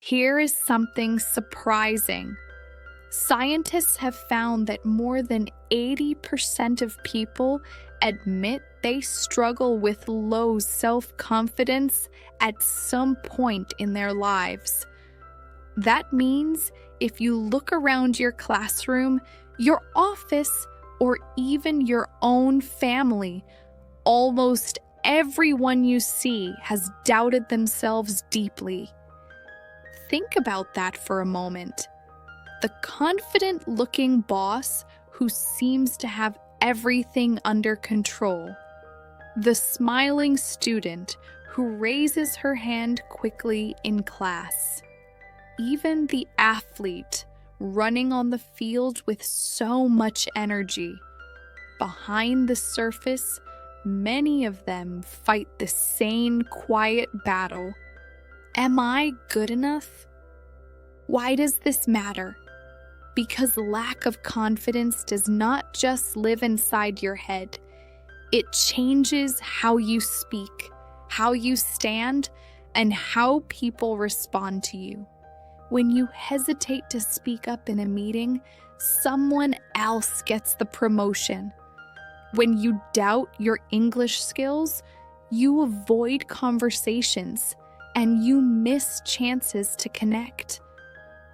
Here is something surprising. Scientists have found that more than 80% of people admit they struggle with low self-confidence at some point in their lives. That means if you look around your classroom, your office, or even your own family, almost everyone you see has doubted themselves deeply. Think about that for a moment. The confident-looking boss who seems to have everything under control. The smiling student who raises her hand quickly in class. Even the athlete running on the field with so much energy. Behind the surface, many of them fight the same quiet battle. Am I good enough? Why does this matter? Because lack of confidence does not just live inside your head. It changes how you speak, how you stand, and how people respond to you. When you hesitate to speak up in a meeting, someone else gets the promotion. When you doubt your English skills, you avoid conversations and you miss chances to connect.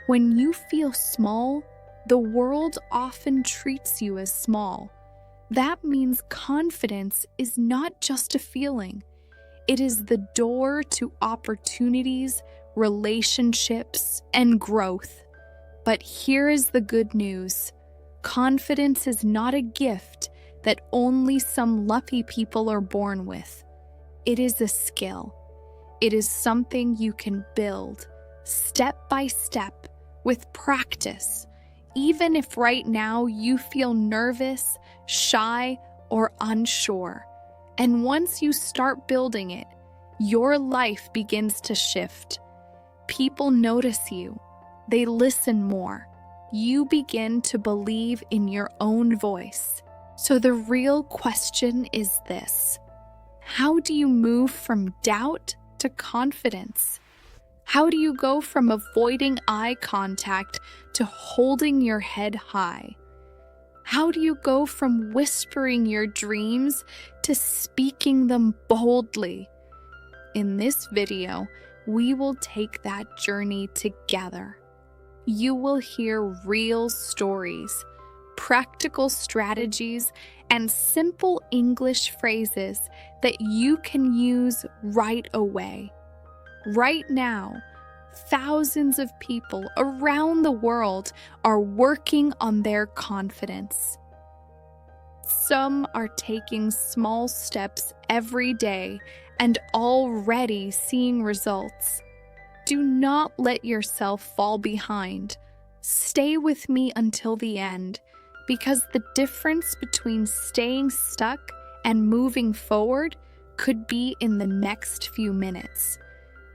When you feel small, the world often treats you as small. That means confidence is not just a feeling. It is the door to opportunities, relationships, and growth. But here is the good news. Confidence is not a gift that only some lucky people are born with. It is a skill. It is something you can build, step by step, with practice, even if right now you feel nervous, shy, or unsure. And once you start building it, your life begins to shift. People notice you. They listen more. You begin to believe in your own voice. So the real question is this: how do you move from doubt to confidence? How do you go from avoiding eye contact to holding your head high? How do you go from whispering your dreams to speaking them boldly? In this video, we will take that journey together. You will hear real stories, practical strategies, and simple English phrases that you can use right away. Right now, thousands of people around the world are working on their confidence. Some are taking small steps every day and already seeing results. Do not let yourself fall behind. Stay with me until the end, because the difference between staying stuck and moving forward could be in the next few minutes.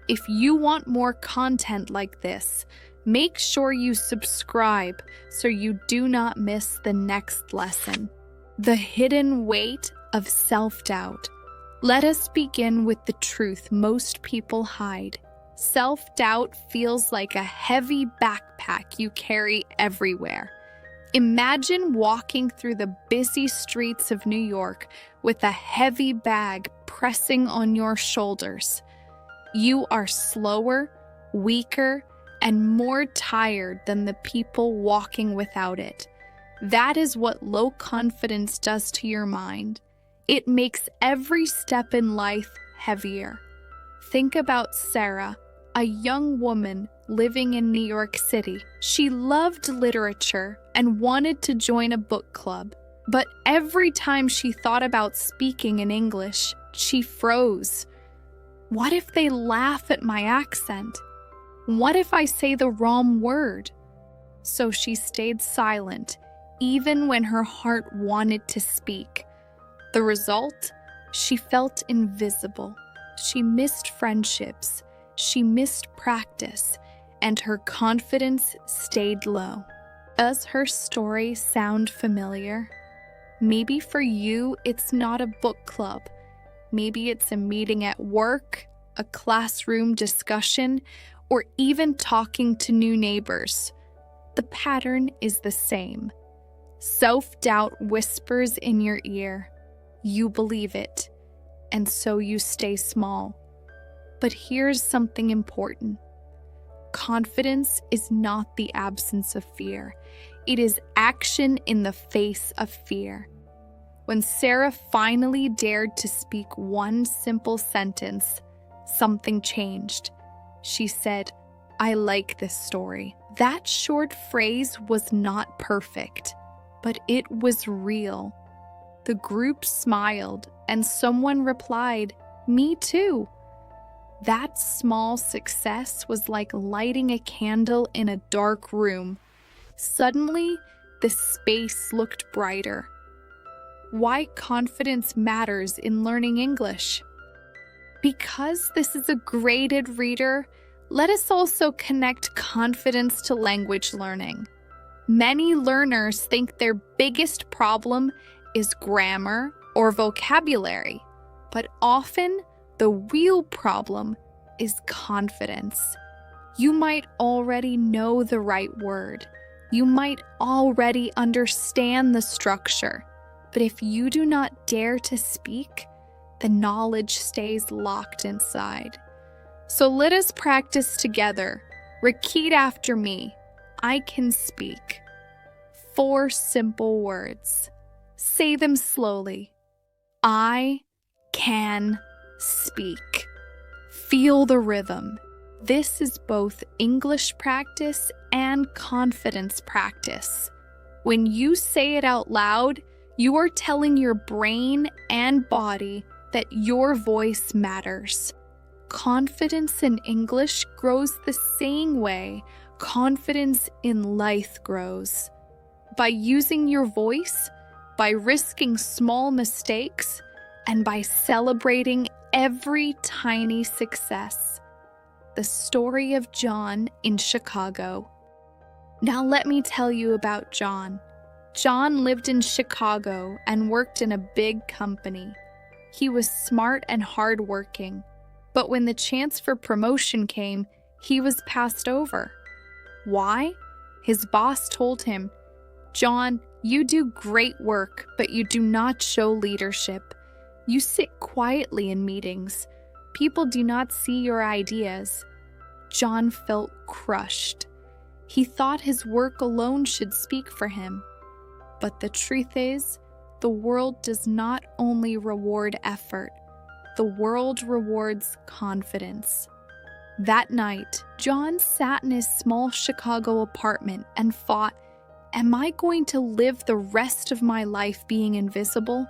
If you want more content like this, make sure you subscribe so you do not miss the next lesson. The hidden weight of self-doubt. Let us begin with the truth most people hide. Self-doubt feels like a heavy backpack you carry everywhere. Imagine walking through the busy streets of New York with a heavy bag pressing on your shoulders. You are slower, weaker, and more tired than the people walking without it. That is what low confidence does to your mind. It makes every step in life heavier. Think about Sarah, a young woman living in New York City. She loved literature and wanted to join a book club. But every time she thought about speaking in English, she froze. What if they laugh at my accent? What if I say the wrong word? So she stayed silent, even when her heart wanted to speak. The result? She felt invisible. She missed friendships. She missed practice, and her confidence stayed low. Does her story sound familiar? Maybe for you, it's not a book club. Maybe it's a meeting at work, a classroom discussion, or even talking to new neighbors. The pattern is the same. Self-doubt whispers in your ear. You believe it, and so you stay small. But here's something important. Confidence is not the absence of fear. It is action in the face of fear. When Sarah finally dared to speak one simple sentence, something changed. She said, "I like this story." That short phrase was not perfect, but it was real. The group smiled, and someone replied, "Me too." That small success was like lighting a candle in a dark room. Suddenly, the space looked brighter. Why confidence matters in learning English? Because this is a graded reader, let us also connect confidence to language learning. Many learners think their biggest problem is grammar or vocabulary, but often the real problem is confidence. You might already know the right word. You might already understand the structure, but if you do not dare to speak, the knowledge stays locked inside. So let us practice together. Repeat after me. I can speak. 4 simple words. Say them slowly. I can speak. Feel the rhythm. This is both English practice and confidence practice. When you say it out loud, you are telling your brain and body that your voice matters. Confidence in English grows the same way confidence in life grows. By using your voice, by risking small mistakes, and by celebrating every tiny success. The story of John in Chicago. Now let me tell you about John. John lived in Chicago and worked in a big company. He was smart and hardworking, but when the chance for promotion came, he was passed over. Why? His boss told him, "John, you do great work, but you do not show leadership. You sit quietly in meetings. People do not see your ideas." John felt crushed. He thought his work alone should speak for him. But the truth is, the world does not only reward effort, the world rewards confidence. That night, John sat in his small Chicago apartment and thought, "Am I going to live the rest of my life being invisible?"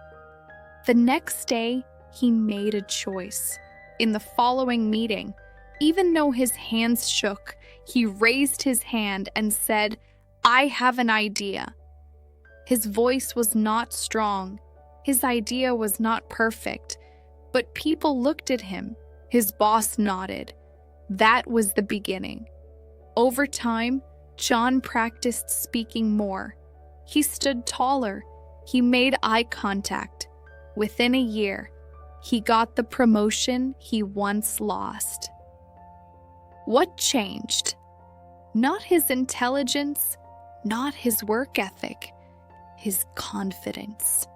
The next day, he made a choice. In the following meeting, even though his hands shook, he raised his hand and said, "I have an idea." His voice was not strong. His idea was not perfect. But people looked at him. His boss nodded. That was the beginning. Over time, John practiced speaking more. He stood taller. He made eye contact. Within a year, he got the promotion he once lost. What changed? Not his intelligence, not his work ethic, his confidence.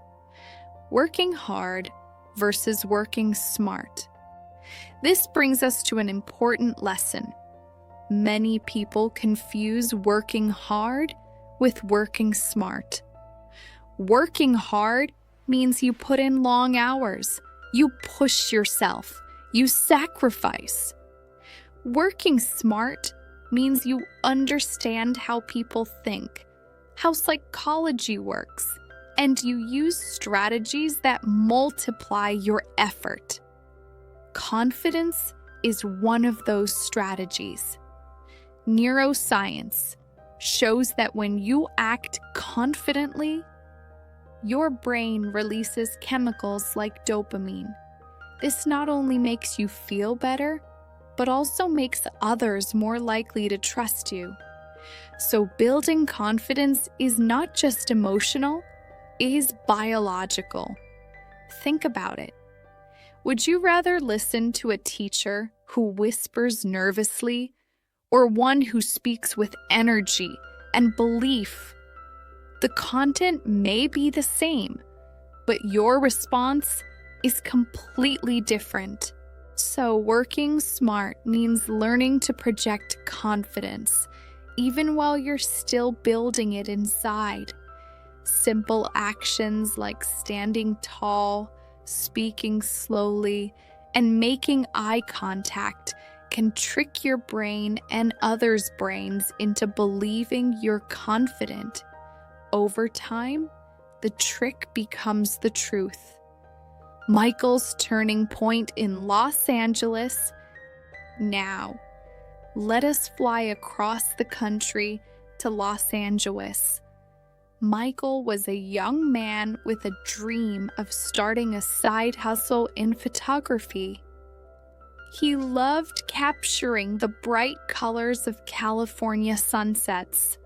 Working hard versus working smart. This brings us to an important lesson. Many people confuse working hard with working smart. Working hard means you put in long hours, you push yourself, you sacrifice. Working smart means you understand how people think, how psychology works, and you use strategies that multiply your effort. Confidence is one of those strategies. Neuroscience shows that when you act confidently, your brain releases chemicals like dopamine. This not only makes you feel better, but also makes others more likely to trust you. So building confidence is not just emotional, it is biological. Think about it. Would you rather listen to a teacher who whispers nervously or one who speaks with energy and belief? The content may be the same, but your response is completely different. So working smart means learning to project confidence, even while you're still building it inside. Simple actions like standing tall, speaking slowly, and making eye contact can trick your brain and others' brains into believing you're confident. Over time, the trick becomes the truth. Michael's turning point in Los Angeles. Now, let us fly across the country to Los Angeles. Michael was a young man with a dream of starting a side hustle in photography. He loved capturing the bright colors of California sunsets,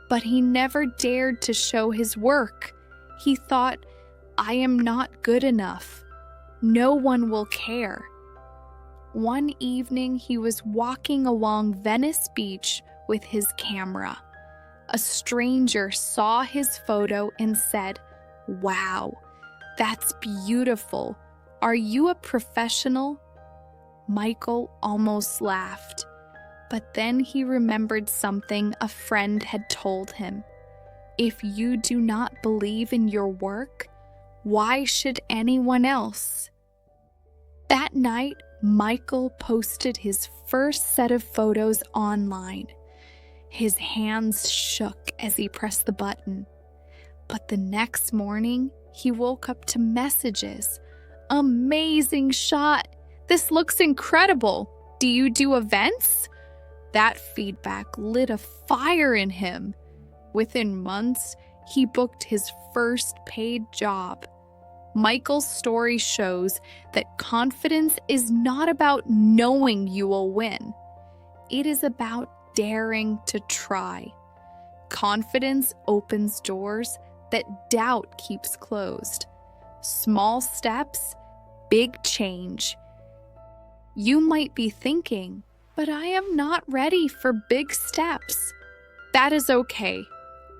but he never dared to show his work. He thought, I am not good enough. No one will care. One evening, he was walking along Venice Beach with his camera. A stranger saw his photo and said, "Wow, that's beautiful. Are you a professional?" Michael almost laughed, but then he remembered something a friend had told him. If you do not believe in your work, why should anyone else? That night, Michael posted his first set of photos online. His hands shook as he pressed the button. But the next morning, he woke up to messages. Amazing shot! This looks incredible! Do you do events? That feedback lit a fire in him. Within months, he booked his first paid job. Michael's story shows that confidence is not about knowing you will win. It is about daring to try. Confidence opens doors that doubt keeps closed. Small steps, big change. You might be thinking, but I am not ready for big steps. That is okay.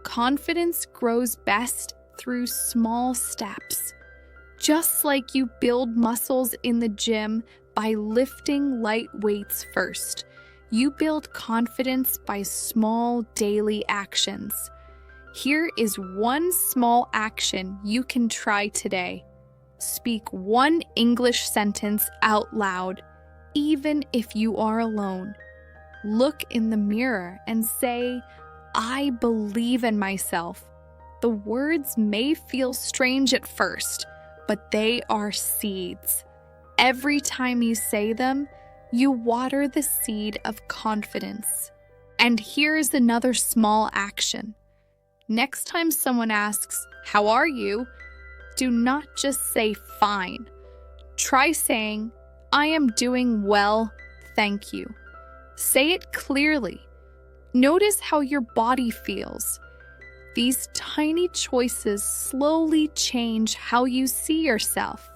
Confidence grows best through small steps. Just like you build muscles in the gym by lifting light weights first, you build confidence by small daily actions. Here is one small action you can try today. Speak one English sentence out loud, even if you are alone. Look in the mirror and say, I believe in myself. The words may feel strange at first, but they are seeds. Every time you say them, you water the seed of confidence. And here's another small action. Next time someone asks, "How are you?" do not just say fine. Try saying, "I am doing well, thank you." Say it clearly. Notice how your body feels. These tiny choices slowly change how you see yourself.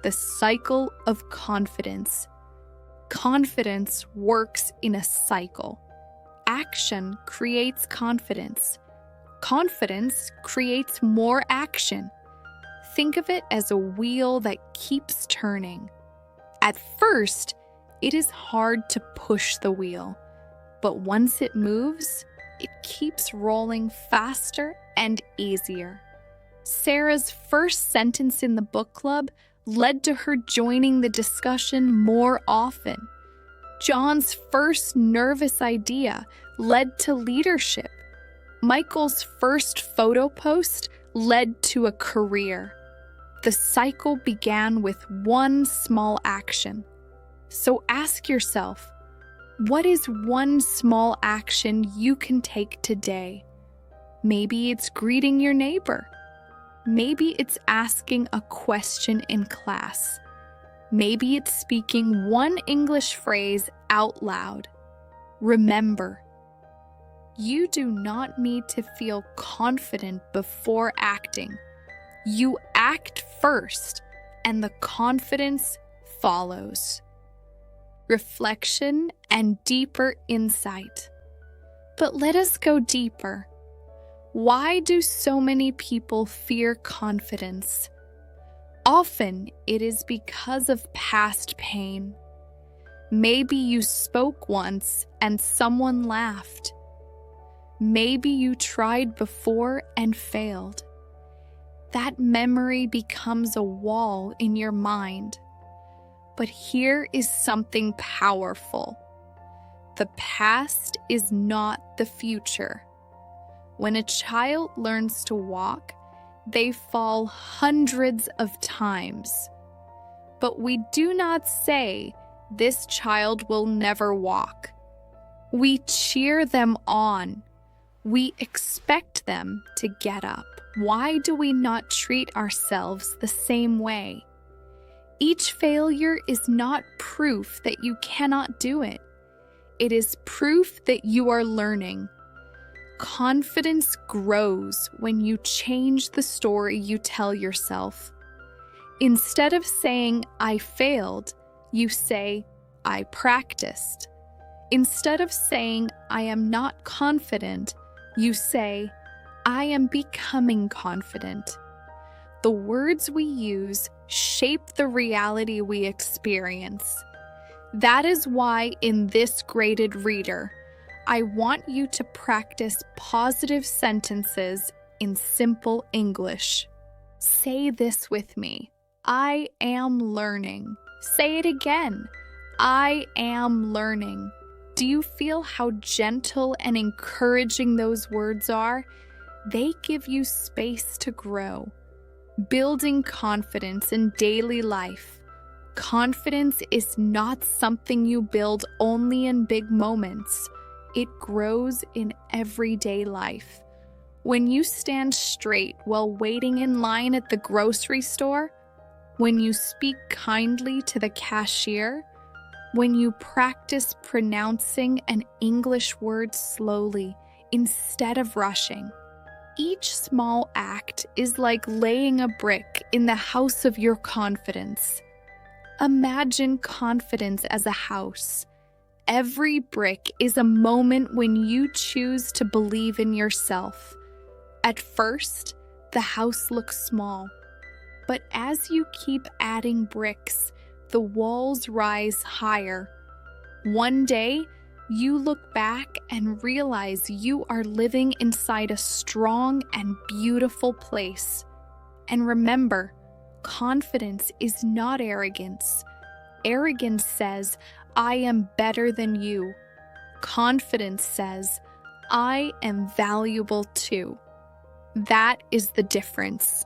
The cycle of confidence. Confidence works in a cycle. Action creates confidence. Confidence creates more action. Think of it as a wheel that keeps turning. At first, it is hard to push the wheel, but once it moves, it keeps rolling faster and easier. Sarah's first sentence in the book club led to her joining the discussion more often. John's first nervous idea led to leadership. Michael's first photo post led to a career. The cycle began with one small action. So ask yourself, what is one small action you can take today? Maybe it's greeting your neighbor. Maybe it's asking a question in class. Maybe it's speaking one English phrase out loud. Remember, you do not need to feel confident before acting. You act first, and the confidence follows. reflection, and deeper insight. But let us go deeper. Why do so many people fear confidence? Often it is because of past pain. Maybe you spoke once and someone laughed. Maybe you tried before and failed. That memory becomes a wall in your mind. But here is something powerful. The past is not the future. When a child learns to walk, they fall hundreds of times. But we do not say, "This child will never walk." We cheer them on. We expect them to get up. Why do we not treat ourselves the same way? Each failure is not proof that you cannot do it. It is proof that you are learning. Confidence grows when you change the story you tell yourself. Instead of saying, "I failed," you say, "I practiced." Instead of saying, "I am not confident," you say, "I am becoming confident." The words we use shape the reality we experience. That is why in this graded reader, I want you to practice positive sentences in simple English. Say this with me. I am learning. Say it again. I am learning. Do you feel how gentle and encouraging those words are? They give you space to grow. Building confidence in daily life. Confidence is not something you build only in big moments. It grows in everyday life. When you stand straight while waiting in line at the grocery store, when you speak kindly to the cashier, when you practice pronouncing an English word slowly instead of rushing. Each small act is like laying a brick in the house of your confidence. Imagine confidence as a house. Every brick is a moment when you choose to believe in yourself. At first, the house looks small, but as you keep adding bricks, the walls rise higher. One day, you look back and realize you are living inside a strong and beautiful place. And remember, confidence is not arrogance. Arrogance says, "I am better than you." Confidence says, "I am valuable too." That is the difference.